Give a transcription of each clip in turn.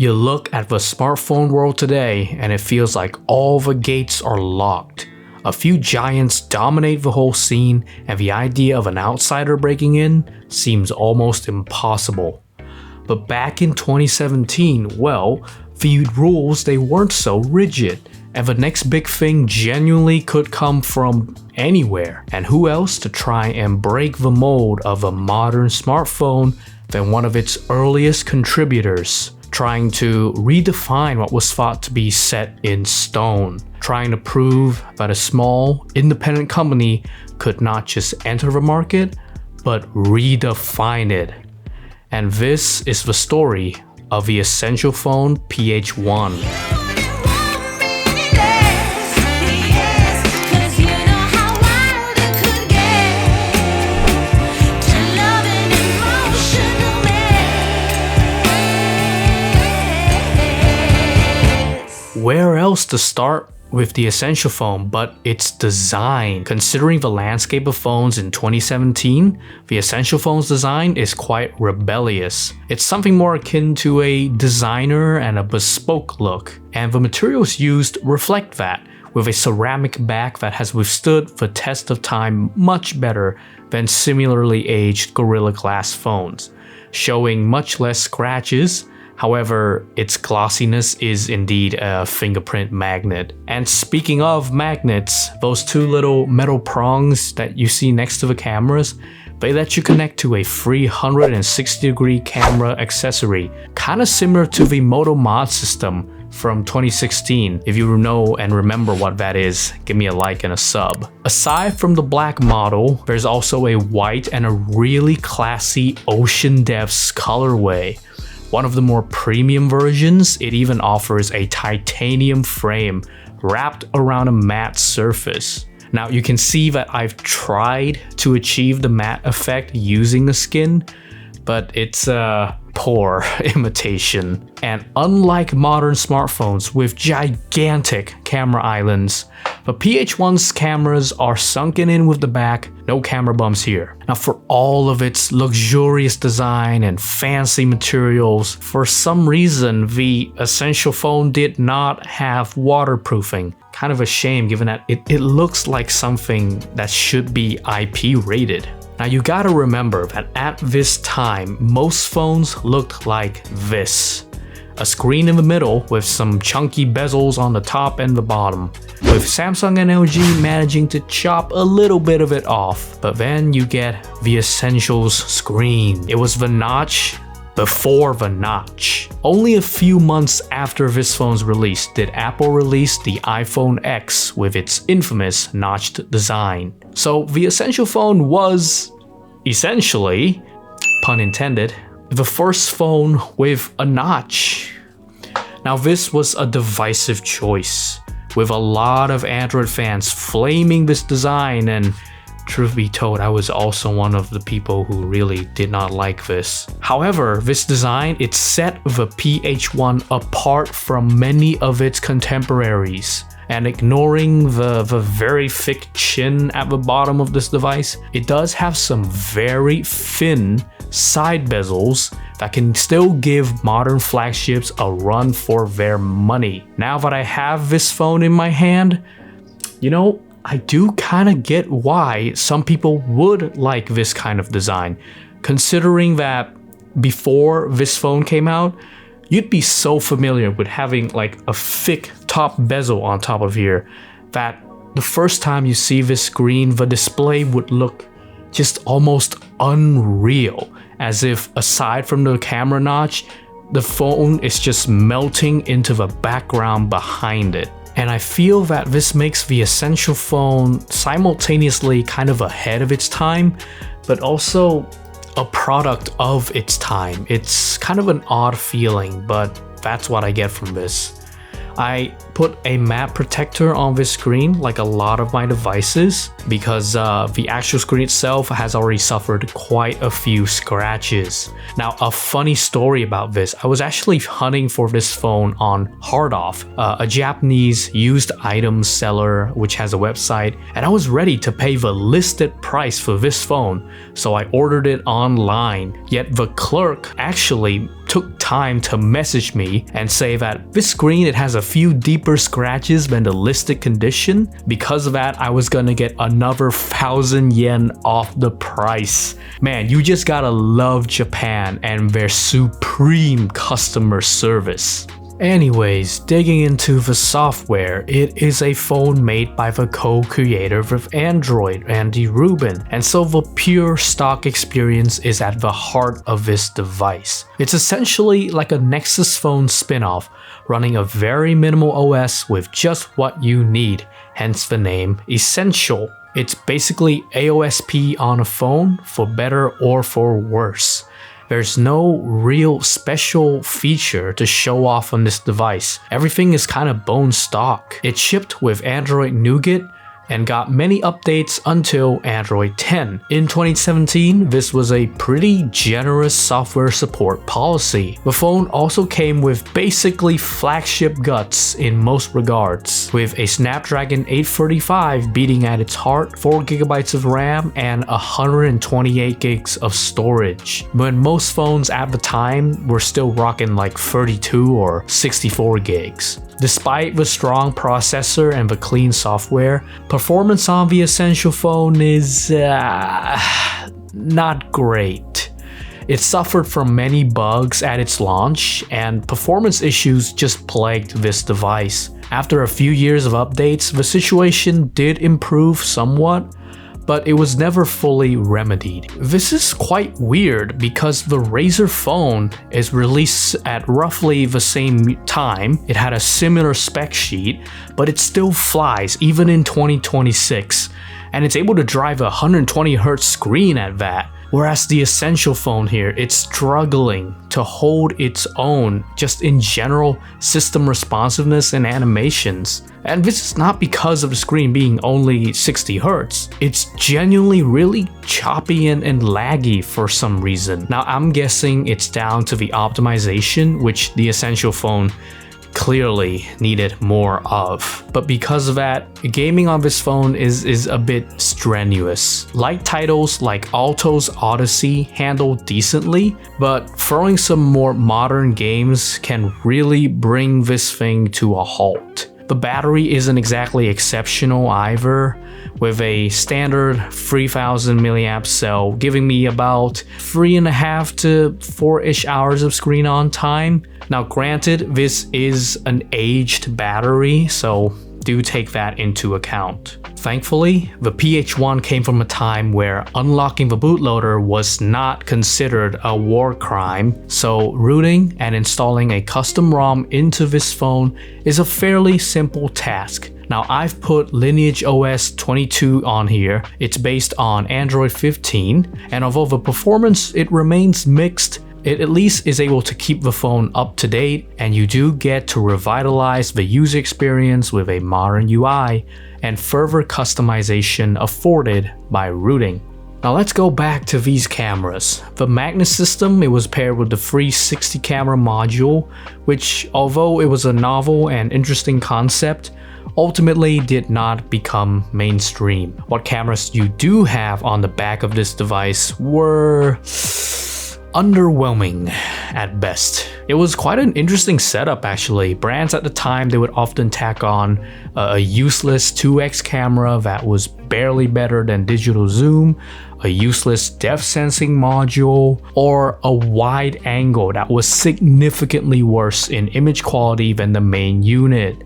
You look at the smartphone world today and it feels like all the gates are locked. A few giants dominate the whole scene, and the idea of an outsider breaking in seems almost impossible. But back in 2017, well, the rules they weren't so rigid, and the next big thing genuinely could come from anywhere. And who else to try and break the mold of a modern smartphone than one of its earliest contributors, trying to redefine what was thought to be set in stone, trying to prove that a small, independent company could not just enter the market, but redefine it. And this is the story of the Essential Phone PH1. Where else to start with the Essential Phone but its design? Considering the landscape of phones in 2017, the Essential Phone's design is quite rebellious. It's something more akin to a designer and a bespoke look, and the materials used reflect that, with a ceramic back that has withstood the test of time much better than similarly aged Gorilla Glass phones, showing much less scratches. However, its glossiness is indeed a fingerprint magnet. And speaking of magnets, those two little metal prongs that you see next to the cameras, they let you connect to a 360-degree camera accessory, kinda similar to the Moto Mod system from 2016. If you know and remember what that is, give me a like and a sub. Aside from the black model, there's also a white and a really classy Ocean Depths colorway. One of the more premium versions, it even offers a titanium frame wrapped around a matte surface. Now you can see that I've tried to achieve the matte effect using the skin, but it's a poor imitation. And unlike modern smartphones with gigantic camera islands, the PH1's cameras are sunken in with the back, no camera bumps here. Now for all of its luxurious design and fancy materials, for some reason the Essential Phone did not have waterproofing. Kind of a shame given that it looks like something that should be IP rated. Now you gotta remember that at this time, most phones looked like this. A screen in the middle with some chunky bezels on the top and the bottom, with Samsung and LG managing to chop a little bit of it off. But then you get the Essentials screen. It was the notch before the notch. Only a few months after this phone's release did Apple release the iPhone X with its infamous notched design. So the Essential Phone was, essentially, pun intended, the first phone with a notch. Now this was a divisive choice, with a lot of Android fans flaming this design, and truth be told, I was also one of the people who really did not like this. However, this design, it set the PH1 apart from many of its contemporaries. And ignoring the very thick chin at the bottom of this device, it does have some very thin side bezels that can still give modern flagships a run for their money. Now that I have this phone in my hand, you know, I do kind of get why some people would like this kind of design, considering that before this phone came out, you'd be so familiar with having like a thick top bezel on top of here that the first time you see this screen, the display would look just almost unreal, as if aside from the camera notch, the phone is just melting into the background behind it. And I feel that this makes the Essential Phone simultaneously kind of ahead of its time, but also a product of its time. It's kind of an odd feeling, but that's what I get from this. I put a matte protector on this screen like a lot of my devices because the actual screen itself has already suffered quite a few scratches. Now, a funny story about this, I was actually hunting for this phone on Hardoff, a Japanese used items seller which has a website, and I was ready to pay the listed price for this phone, so I ordered it online. Yet the clerk actually took time to message me and say that this screen, it has a few deeper scratches than the listed condition. Because of that, I was gonna get another 1,000 yen off the price. Man, you just gotta love Japan and their supreme customer service. Anyways, digging into the software, it is a phone made by the co-creator of Android, Andy Rubin, and so the pure stock experience is at the heart of this device. It's essentially like a Nexus phone spin-off, running a very minimal OS with just what you need, hence the name Essential. It's basically AOSP on a phone, for better or for worse. There's no real special feature to show off on this device. Everything is kind of bone stock. It shipped with Android Nougat and got many updates until Android 10. In 2017, this was a pretty generous software support policy. The phone also came with basically flagship guts in most regards, with a Snapdragon 835 beating at its heart, 4GB of RAM, and 128 gigs of storage, when most phones at the time were still rocking like 32 or 64 gigs. Despite the strong processor and the clean software, performance on the Essential phone is not great. It suffered from many bugs at its launch, and performance issues just plagued this device. After a few years of updates, the situation did improve somewhat, but it was never fully remedied. This is quite weird because the Razer phone is released at roughly the same time. It had a similar spec sheet, but it still flies even in 2026, and it's able to drive a 120Hz screen at that. Whereas the Essential phone here, it's struggling to hold its own just in general system responsiveness and animations. And this is not because of the screen being only 60Hz. It's genuinely really choppy and laggy for some reason. Now I'm guessing it's down to the optimization, which the Essential phone clearly needed more of. But because of that, gaming on this phone is a bit strenuous. Light titles like Alto's Odyssey handle decently, but throwing some more modern games can really bring this thing to a halt. The battery isn't exactly exceptional either, with a standard 3000 mAh cell giving me about 3.5 to 4-ish hours of screen on time. Now granted, this is an aged battery, so do take that into account. Thankfully, the PH1 came from a time where unlocking the bootloader was not considered a war crime, so rooting and installing a custom ROM into this phone is a fairly simple task. Now I've put Lineage OS 22 on here. It's based on Android 15, and although the performance it remains mixed, it at least is able to keep the phone up to date, and you do get to revitalize the user experience with a modern UI and further customization afforded by rooting. Now let's go back to these cameras. The Magnus system, it was paired with the 360 camera module, which although it was a novel and interesting concept, ultimately did not become mainstream. What cameras you do have on the back of this device were underwhelming at best. It was quite an interesting setup actually. Brands at the time, they would often tack on a useless 2x camera that was barely better than digital zoom, a useless depth sensing module, or a wide angle that was significantly worse in image quality than the main unit.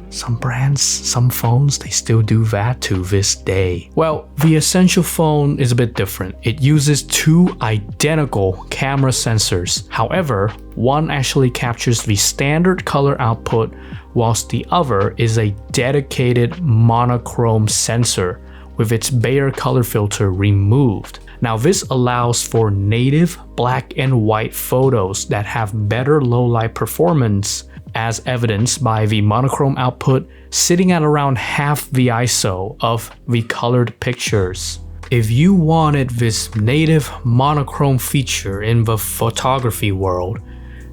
Some brands, some phones, they still do that to this day. Well, the Essential phone is a bit different. It uses two identical camera sensors. However, one actually captures the standard color output, whilst the other is a dedicated monochrome sensor with its Bayer color filter removed. Now this allows for native black and white photos that have better low light performance as evidenced by the monochrome output sitting at around half the ISO of the colored pictures. If you wanted this native monochrome feature in the photography world,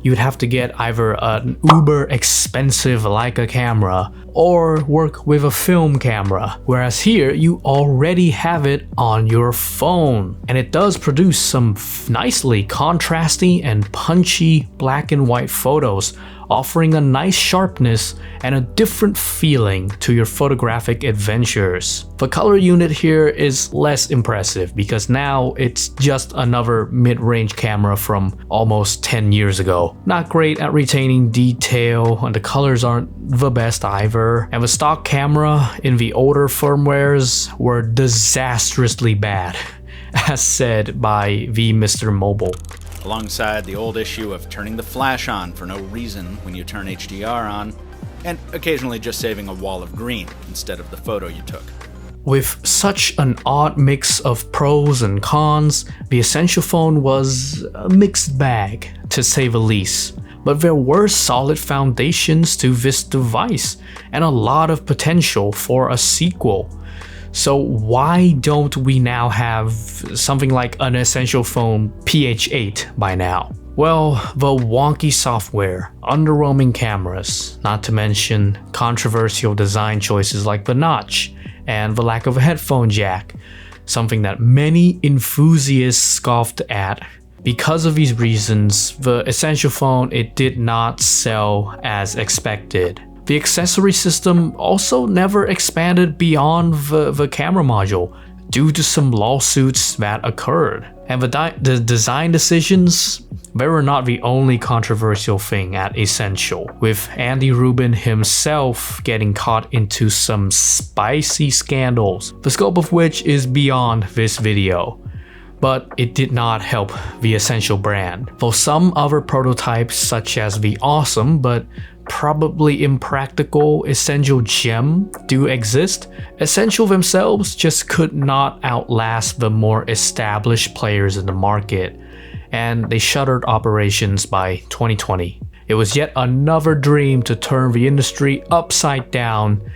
you'd have to get either an uber expensive Leica camera or work with a film camera, whereas here you already have it on your phone. And it does produce some nicely contrasty and punchy black and white photos, offering a nice sharpness and a different feeling to your photographic adventures. The color unit here is less impressive because now it's just another mid-range camera from almost 10 years ago. Not great at retaining detail, and the colors aren't the best either, and the stock camera in the older firmwares were disastrously bad, as said by the Mr. Mobile. Alongside the old issue of turning the flash on for no reason when you turn HDR on, and occasionally just saving a wall of green instead of the photo you took. With such an odd mix of pros and cons, the Essential phone was a mixed bag, to say the least. But there were solid foundations to this device, and a lot of potential for a sequel. So why don't we now have something like an Essential phone PH8 by now? Well, the wonky software, underwhelming cameras, not to mention controversial design choices like the notch, and the lack of a headphone jack, something that many enthusiasts scoffed at. Because of these reasons, the Essential phone, it did not sell as expected. The accessory system also never expanded beyond the camera module due to some lawsuits that occurred. And the design decisions, they were not the only controversial thing at Essential, with Andy Rubin himself getting caught into some spicy scandals, the scope of which is beyond this video. But it did not help the Essential brand. For some other prototypes such as the awesome but probably impractical Essential Gem do exist, Essential themselves just could not outlast the more established players in the market, and they shuttered operations by 2020. It was yet another dream to turn the industry upside down,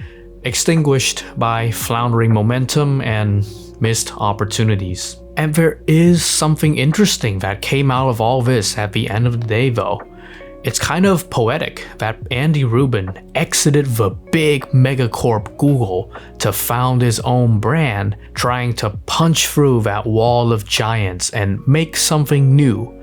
extinguished by floundering momentum and missed opportunities. And there is something interesting that came out of all this at the end of the day though. It's kind of poetic that Andy Rubin exited the big megacorp Google to found his own brand, trying to punch through that wall of giants and make something new.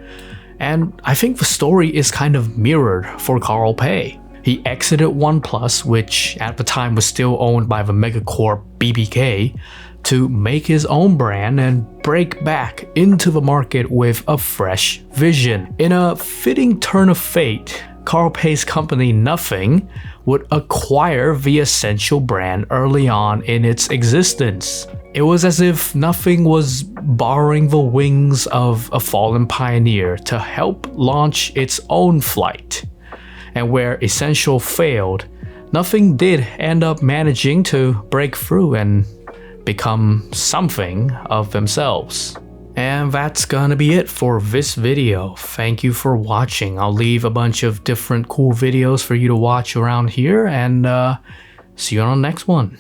And I think the story is kind of mirrored for Carl Pei. He exited OnePlus, which at the time was still owned by the megacorp BBK, to make his own brand and break back into the market with a fresh vision. In a fitting turn of fate, Carl Pei's company Nothing would acquire the Essential brand early on in its existence. It was as if Nothing was borrowing the wings of a fallen pioneer to help launch its own flight. And where Essential failed, Nothing did end up managing to break through and become something of themselves. And that's gonna be it for this video. Thank you for watching. I'll leave a bunch of different cool videos for you to watch around here, and see you on the next one.